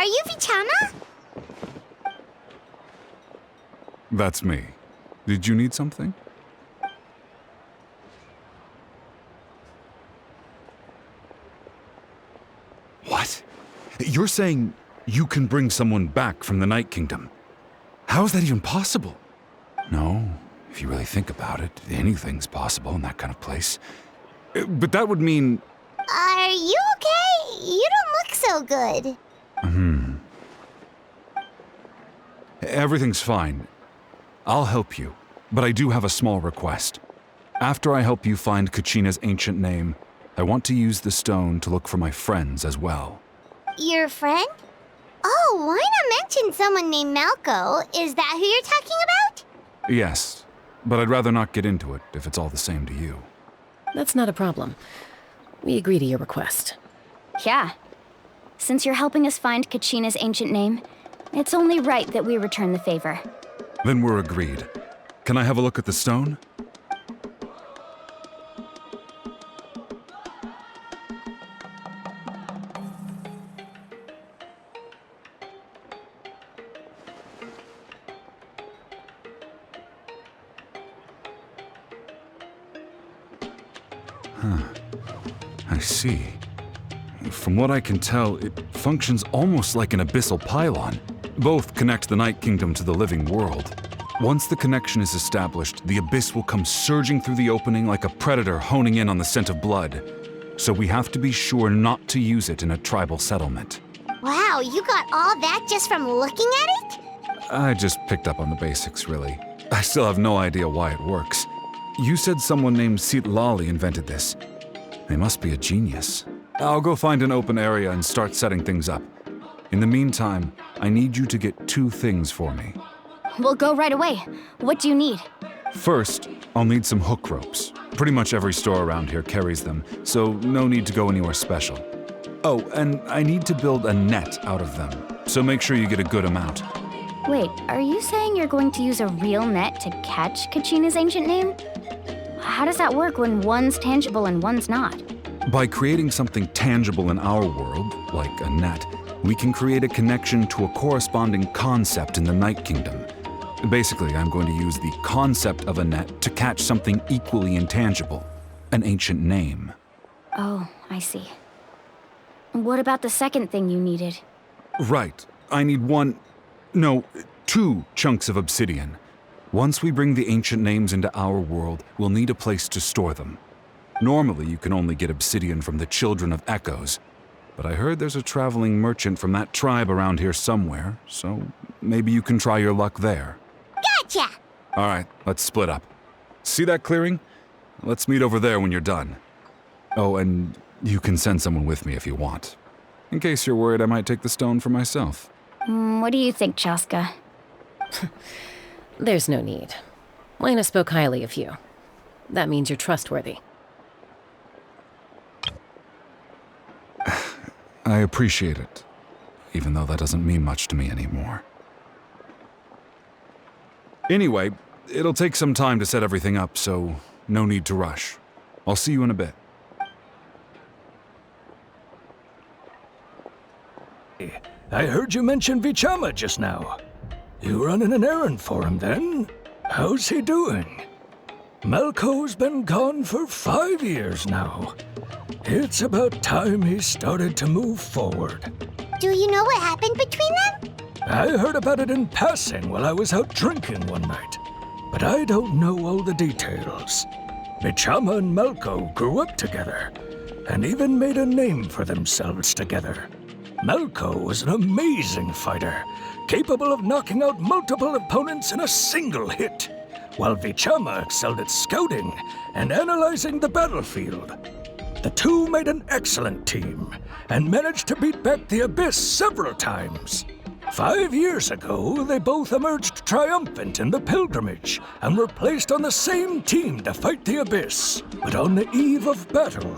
Are you Vichama? That's me. Did you need something? What? You're saying you can bring someone back from the Night Kingdom? How is that even possible? No, if you really think about it, anything's possible in that kind of place. But that would mean... Are you okay? You don't look so good. Everything's fine. I'll help you, but I do have a small request. After I help you find Kachina's ancient name, I want to use the stone to look for my friends as well. Your friend? Oh, why not mention someone named Mallko? Is that who you're talking about? Yes, but I'd rather not get into it if it's all the same to you. That's not a problem. We agree to your request. Yeah. Since you're helping us find Kachina's ancient name, it's only right that we return the favor. Then we're agreed. Can I have a look at the stone? I see. From what I can tell, it functions almost like an abyssal pylon. Both connect the Night Kingdom to the living world. Once the connection is established, the abyss will come surging through the opening like a predator honing in on the scent of blood. So we have to be sure not to use it in a tribal settlement. Wow, you got all that just from looking at it? I just picked up on the basics, really. I still have no idea why it works. You said someone named Lali invented this. They must be a genius. I'll go find an open area and start setting things up. In the meantime, I need you to get 2 things for me. We'll go right away. What do you need? First, I'll need some hook ropes. Pretty much every store around here carries them, so no need to go anywhere special. Oh, and I need to build a net out of them, so make sure you get a good amount. Wait, are you saying you're going to use a real net to catch Kachina's ancient name? How does that work when one's tangible and one's not? By creating something tangible in our world, like a net, we can create a connection to a corresponding concept in the Night Kingdom. Basically, I'm going to use the concept of a net to catch something equally intangible, an ancient name. Oh, I see. What about the second thing you needed? Right. I need 2 chunks of obsidian. Once we bring the ancient names into our world, we'll need a place to store them. Normally, you can only get obsidian from the Children of Echoes, but I heard there's a traveling merchant from that tribe around here somewhere, so maybe you can try your luck there. Gotcha! All right, let's split up. See that clearing? Let's meet over there when you're done. Oh, and you can send someone with me if you want. In case you're worried I might take the stone for myself. What do you think, Chaska? There's no need. Lena spoke highly of you. That means you're trustworthy. I appreciate it, even though that doesn't mean much to me anymore. Anyway, it'll take some time to set everything up, so no need to rush. I'll see you in a bit. I heard you mention Vichama just now. You running an errand for him then? How's he doing? Mallko's been gone for 5 years now. It's about time he started to move forward. Do you know what happened between them? I heard about it in passing while I was out drinking one night, but I don't know all the details. Vichama and Mallko grew up together, and even made a name for themselves together. Mallko was an amazing fighter, capable of knocking out multiple opponents in a single hit, while Vichama excelled at scouting and analyzing the battlefield. The two made an excellent team, and managed to beat back the Abyss several times. 5 years ago, they both emerged triumphant in the pilgrimage, and were placed on the same team to fight the Abyss. But on the eve of battle,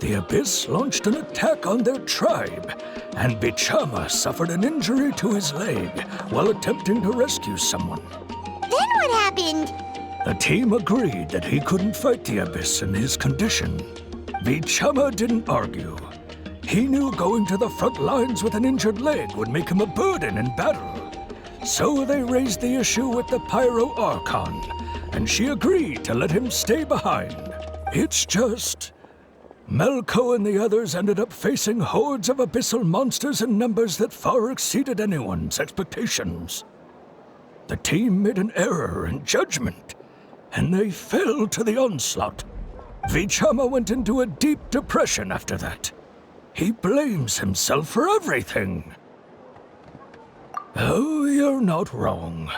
the Abyss launched an attack on their tribe, and Vichama suffered an injury to his leg while attempting to rescue someone. Then what happened? The team agreed that he couldn't fight the Abyss in his condition. Vichama didn't argue. He knew going to the front lines with an injured leg would make him a burden in battle. So they raised the issue with the Pyro Archon, and she agreed to let him stay behind. It's just... Mallko and the others ended up facing hordes of abyssal monsters in numbers that far exceeded anyone's expectations. The team made an error in judgment, and they fell to the onslaught. Vichama went into a deep depression after that. He blames himself for everything. Oh, you're not wrong.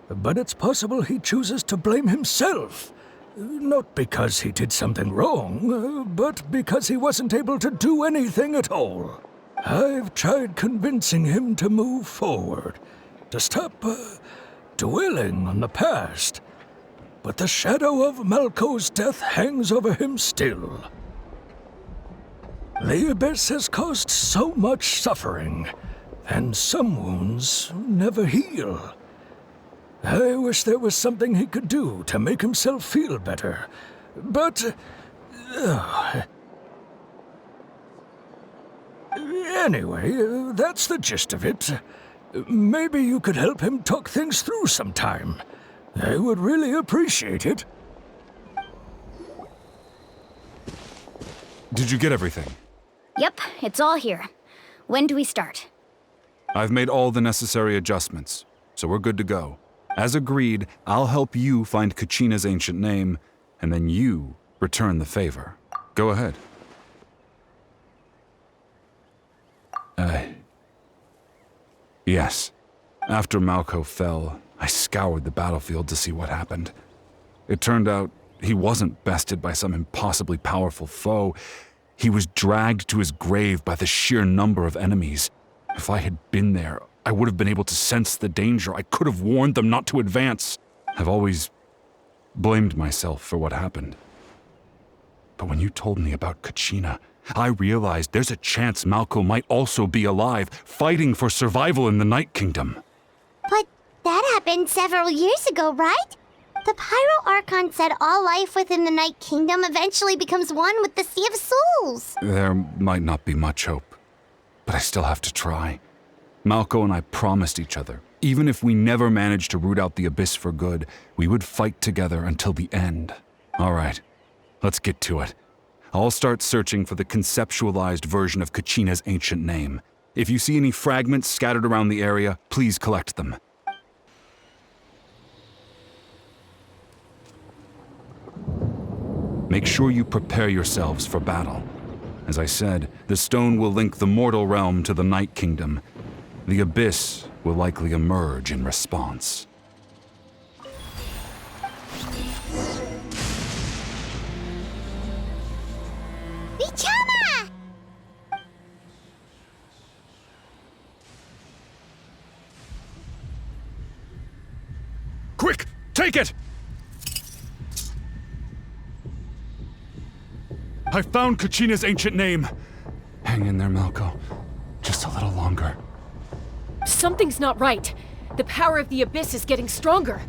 But it's possible he chooses to blame himself. Not because he did something wrong, but because he wasn't able to do anything at all. I've tried convincing him to move forward, to stop dwelling on the past. But the shadow of Mallko's death hangs over him still. The Abyss has caused so much suffering, and some wounds never heal. I wish there was something he could do to make himself feel better, but... Anyway, that's the gist of it. Maybe you could help him talk things through sometime. I would really appreciate it. Did you get everything? Yep, it's all here. When do we start? I've made all the necessary adjustments, so we're good to go. As agreed, I'll help you find Kachina's ancient name, and then you return the favor. Go ahead. Yes. After Mallko fell, I scoured the battlefield to see what happened. It turned out he wasn't bested by some impossibly powerful foe. He was dragged to his grave by the sheer number of enemies. If I had been there, I would have been able to sense the danger. I could have warned them not to advance. I've always blamed myself for what happened. But when you told me about Kachina, I realized there's a chance Mallko might also be alive, fighting for survival in the Night Kingdom. But that happened several years ago, right? The Pyro Archon said all life within the Night Kingdom eventually becomes one with the Sea of Souls. There might not be much hope, but I still have to try. Mallko and I promised each other, even if we never managed to root out the Abyss for good, we would fight together until the end. All right, let's get to it. I'll start searching for the conceptualized version of Kachina's ancient name. If you see any fragments scattered around the area, please collect them. Make sure you prepare yourselves for battle. As I said, the stone will link the mortal realm to the Night Kingdom. The Abyss will likely emerge in response. Vichama! Quick! Take it! I found Kachina's ancient name. Hang in there, Mallko. Just a little longer. Something's not right. The power of the Abyss is getting stronger.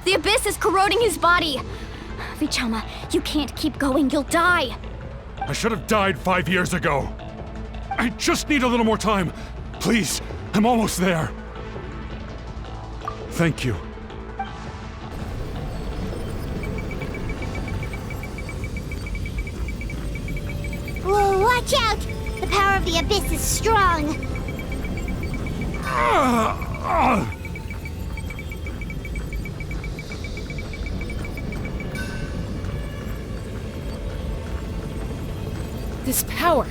The Abyss is corroding his body! Vichama, you can't keep going, you'll die! I should have died 5 years ago. I just need a little more time. Please, I'm almost there. Thank you. Whoa, watch out! The power of the Abyss is strong. This power.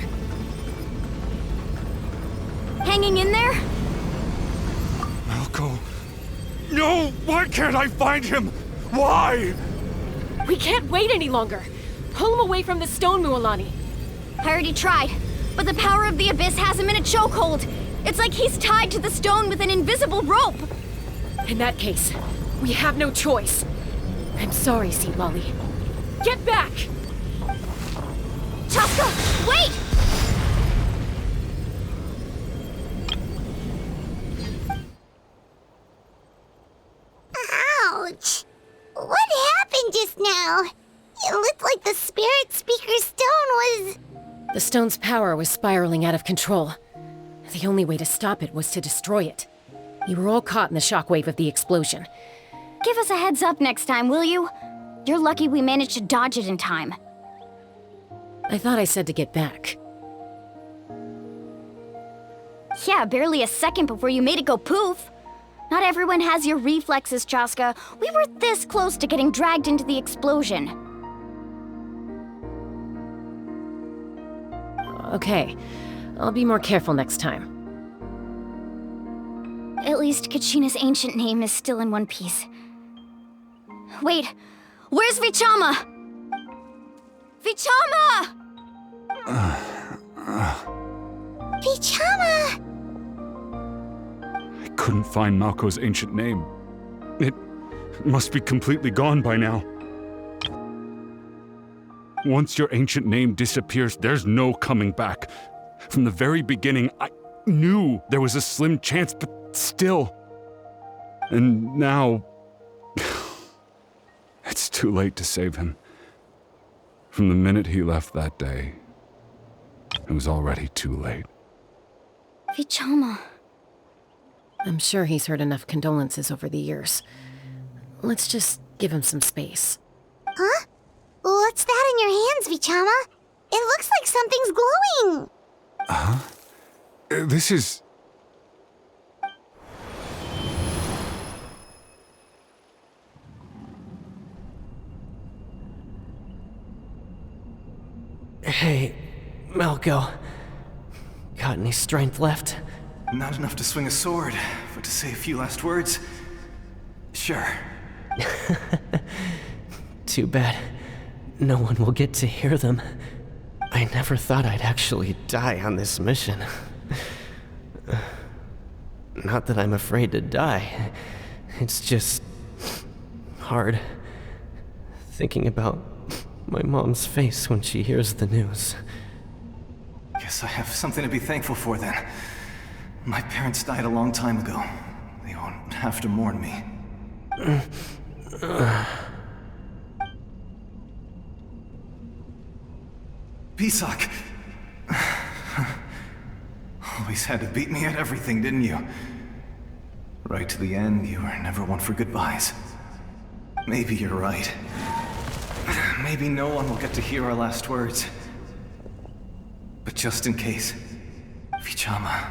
Hanging in there? Mallko. No! Why can't I find him? Why? We can't wait any longer. Pull him away from the stone, Mualani. I already tried, but the power of the Abyss has him in a chokehold. It's like he's tied to the stone with an invisible rope. In that case, we have no choice. I'm sorry, Sea Molly. Get back! Chaska, wait! Ouch! What happened just now? It looked like the spirit speaker stone was... The stone's power was spiraling out of control. The only way to stop it was to destroy it. You were all caught in the shockwave of the explosion. Give us a heads up next time, will you? You're lucky we managed to dodge it in time. I thought I said to get back. Yeah, barely a second before you made it go poof. Not everyone has your reflexes, Chaska. We were this close to getting dragged into the explosion. Okay, I'll be more careful next time. At least Kachina's ancient name is still in one piece. Wait, where's Vichama? Vichama! Vichama! I couldn't find Mallko's ancient name. It must be completely gone by now. Once your ancient name disappears, there's no coming back. From the very beginning, I knew there was a slim chance, but still. And now... it's too late to save him. From the minute he left that day, it was already too late. Vichama. I'm sure he's heard enough condolences over the years. Let's just give him some space. Huh? What's that in your hands, Vichama? It looks like something's glowing! This is... Hey, Mallko. Got any strength left? Not enough to swing a sword, but to say a few last words? Sure. Too bad. No one will get to hear them. I never thought I'd actually die on this mission. Not that I'm afraid to die. It's just... hard. Thinking about my mom's face when she hears the news. Guess I have something to be thankful for then. My parents died a long time ago. They won't have to mourn me. Pisak! Always had to beat me at everything, didn't you? Right to the end, you were never one for goodbyes. Maybe you're right. Maybe no one will get to hear our last words. But just in case, Vichama,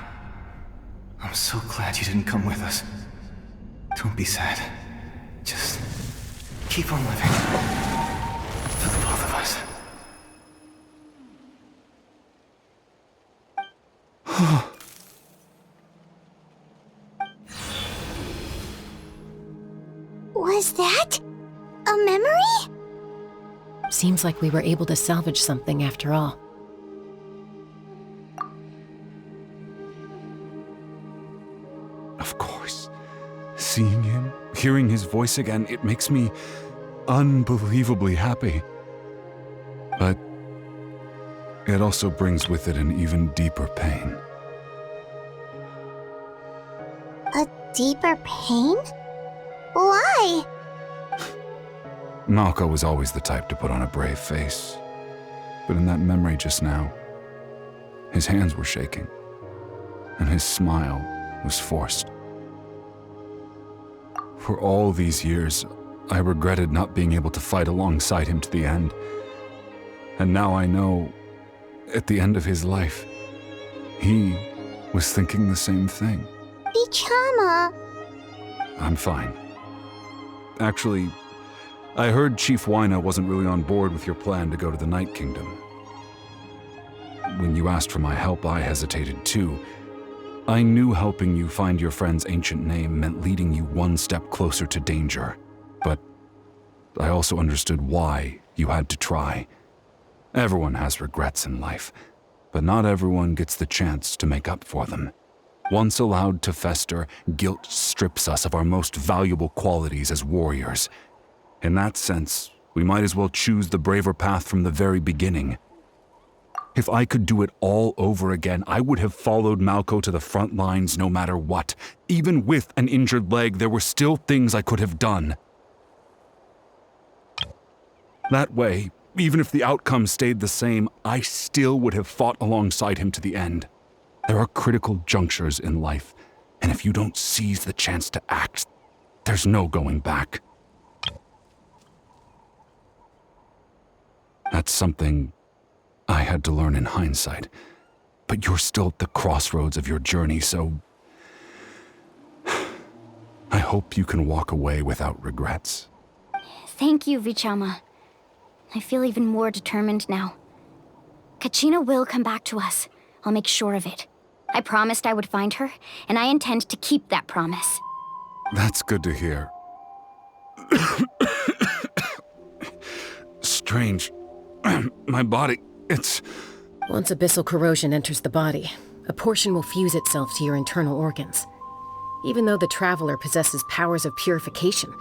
I'm so glad you didn't come with us. Don't be sad. Just keep on living. For the both of us. Was that a memory? Seems like we were able to salvage something after all. Of course. Seeing him, hearing his voice again, it makes me unbelievably happy. But it also brings with it an even deeper pain. A deeper pain? Why? Mallko was always the type to put on a brave face. But in that memory just now, his hands were shaking, and his smile was forced. For all these years, I regretted not being able to fight alongside him to the end. And now I know, at the end of his life, he was thinking the same thing. Vichama. I'm fine. Actually, I heard Chief Wyna wasn't really on board with your plan to go to the Night Kingdom. When you asked for my help, I hesitated too. I knew helping you find your friend's ancient name meant leading you one step closer to danger. But I also understood why you had to try. Everyone has regrets in life, but not everyone gets the chance to make up for them. Once allowed to fester, guilt strips us of our most valuable qualities as warriors. In that sense, we might as well choose the braver path from the very beginning. If I could do it all over again, I would have followed Mallko to the front lines no matter what. Even with an injured leg, there were still things I could have done. That way, Even if the outcome stayed the same, I still would have fought alongside him to the end. There are critical junctures in life, and if you don't seize the chance to act, there's no going back. That's something I had to learn in hindsight. But you're still at the crossroads of your journey, so I hope you can walk away without regrets. Thank you, Vichama. I feel even more determined now. Kachina will come back to us. I'll make sure of it. I promised I would find her, and I intend to keep that promise. That's good to hear. Strange. My body, it's... Once abyssal corrosion enters the body, a portion will fuse itself to your internal organs. Even though the Traveler possesses powers of purification,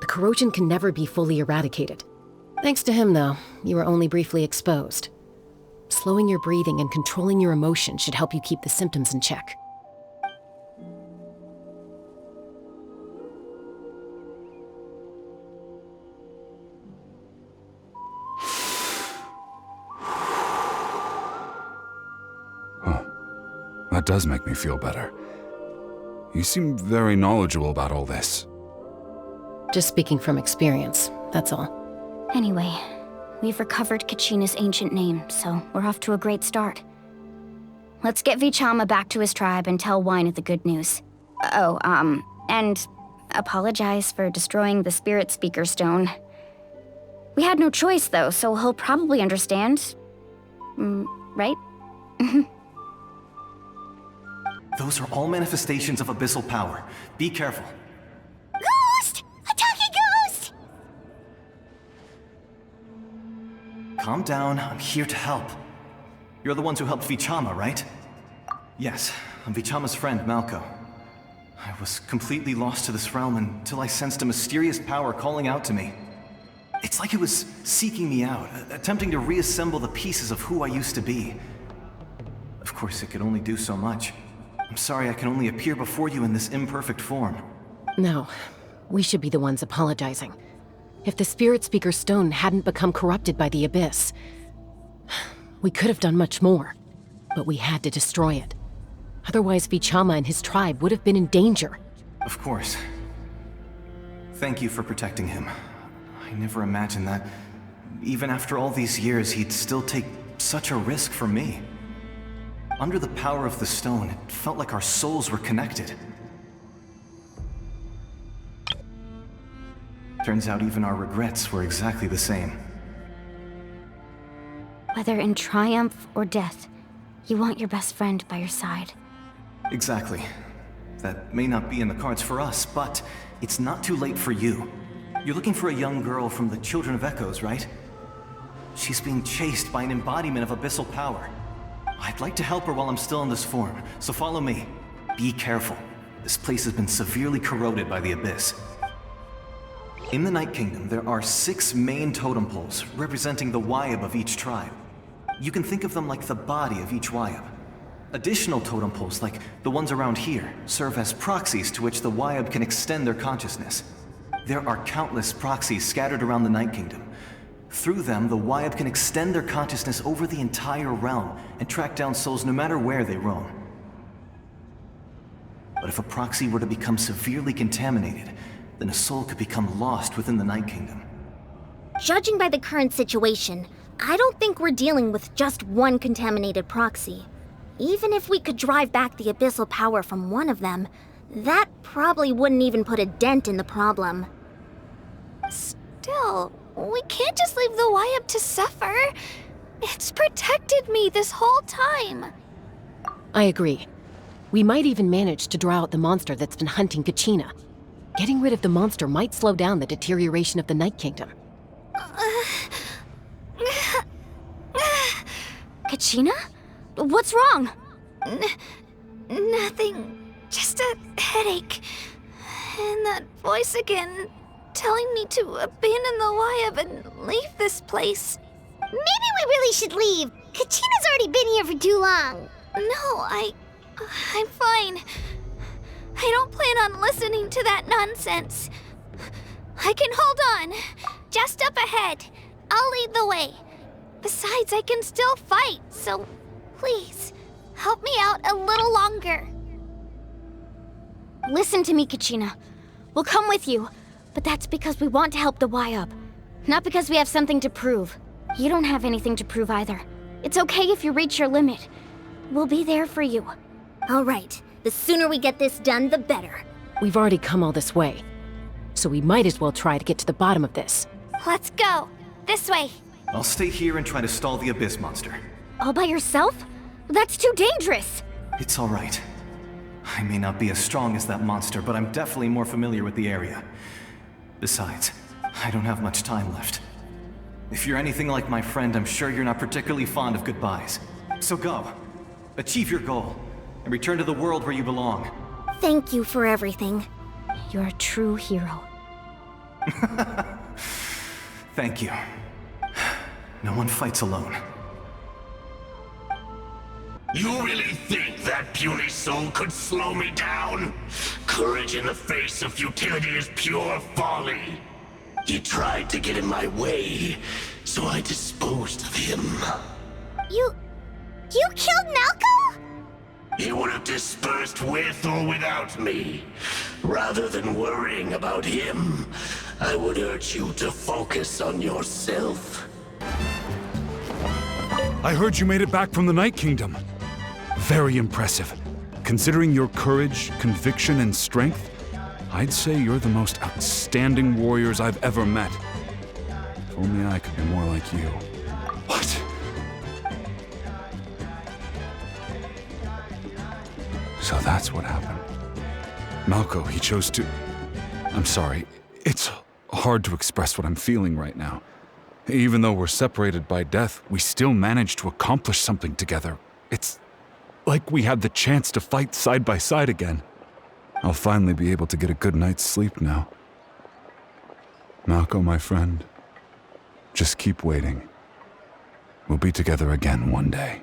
the corrosion can never be fully eradicated. Thanks to him, though, you were only briefly exposed. Slowing your breathing and controlling your emotions should help you keep the symptoms in check. That does make me feel better. You seem very knowledgeable about all this. Just speaking from experience, that's all. Anyway, we've recovered Kachina's ancient name, so we're off to a great start. Let's get Vichama back to his tribe and tell Wyneth the good news. And apologize for destroying the Spirit Speaker Stone. We had no choice, though, so he'll probably understand. Right? Those are all manifestations of abyssal power. Be careful. Ghost! Attacking ghost! Calm down, I'm here to help. You're the ones who helped Vichama, right? Yes, I'm Vichama's friend, Mallko. I was completely lost to this realm until I sensed a mysterious power calling out to me. It's like it was seeking me out, attempting to reassemble the pieces of who I used to be. Of course, it could only do so much. I'm sorry I can only appear before you in this imperfect form. No, we should be the ones apologizing. If the Spirit Speaker Stone hadn't become corrupted by the Abyss, we could have done much more. But we had to destroy it. Otherwise, Vichama and his tribe would have been in danger. Of course. Thank you for protecting him. I never imagined that, even after all these years, he'd still take such a risk for me. Under the power of the stone, it felt like our souls were connected. Turns out even our regrets were exactly the same. Whether in triumph or death, you want your best friend by your side. Exactly. That may not be in the cards for us, but it's not too late for you. You're looking for a young girl from the Children of Echoes, right? She's being chased by an embodiment of abyssal power. I'd like to help her while I'm still in this form, so follow me. Be careful. This place has been severely corroded by the Abyss. In the Night Kingdom, there are 6 main totem poles representing the Wyab of each tribe. You can think of them like the body of each Wyab. Additional totem poles, like the ones around here, serve as proxies to which the Wyab can extend their consciousness. There are countless proxies scattered around the Night Kingdom. Through them, the Wyab can extend their consciousness over the entire realm and track down souls no matter where they roam. But if a proxy were to become severely contaminated, then a soul could become lost within the Night Kingdom. Judging by the current situation, I don't think we're dealing with just one contaminated proxy. Even if we could drive back the abyssal power from one of them, that probably wouldn't even put a dent in the problem. Still, we can't just leave the Wyab to suffer. It's protected me this whole time. I agree. We might even manage to draw out the monster that's been hunting Kachina. Getting rid of the monster might slow down the deterioration of the Night Kingdom. Kachina? What's wrong? Nothing. Just a headache. And that voice again, telling me to abandon the Wyab and leave this place. Maybe we really should leave. Kachina's already been here for too long. No, I'm fine. I don't plan on listening to that nonsense. I can hold on. Just up ahead. I'll lead the way. Besides, I can still fight, so please, help me out a little longer. Listen to me, Kachina. We'll come with you, but that's because we want to help the Y-Up. Not because we have something to prove. You don't have anything to prove either. It's okay if you reach your limit. We'll be there for you. All right, the sooner we get this done, the better. We've already come all this way, so we might as well try to get to the bottom of this. Let's go. This way. I'll stay here and try to stall the Abyss monster. All by yourself? That's too dangerous. It's all right. I may not be as strong as that monster, but I'm definitely more familiar with the area. Besides, I don't have much time left. If you're anything like my friend, I'm sure you're not particularly fond of goodbyes. So go. Achieve your goal, and return to the world where you belong. Thank you for everything. You're a true hero. Thank you. No one fights alone. You really think that puny soul could slow me down? Courage in the face of futility is pure folly. He tried to get in my way, so I disposed of him. You killed Mallko? He would have dispersed with or without me. Rather than worrying about him, I would urge you to focus on yourself. I heard you made it back from the Night Kingdom. Very impressive. Considering your courage, conviction, and strength, I'd say you're the most outstanding warriors I've ever met. If only I could be more like you. What? So that's what happened. Mallko, he chose to... I'm sorry. It's hard to express what I'm feeling right now. Even though we're separated by death, we still managed to accomplish something together. It's like we had the chance to fight side by side again. I'll finally be able to get a good night's sleep now. Mallko, my friend, just keep waiting. We'll be together again one day.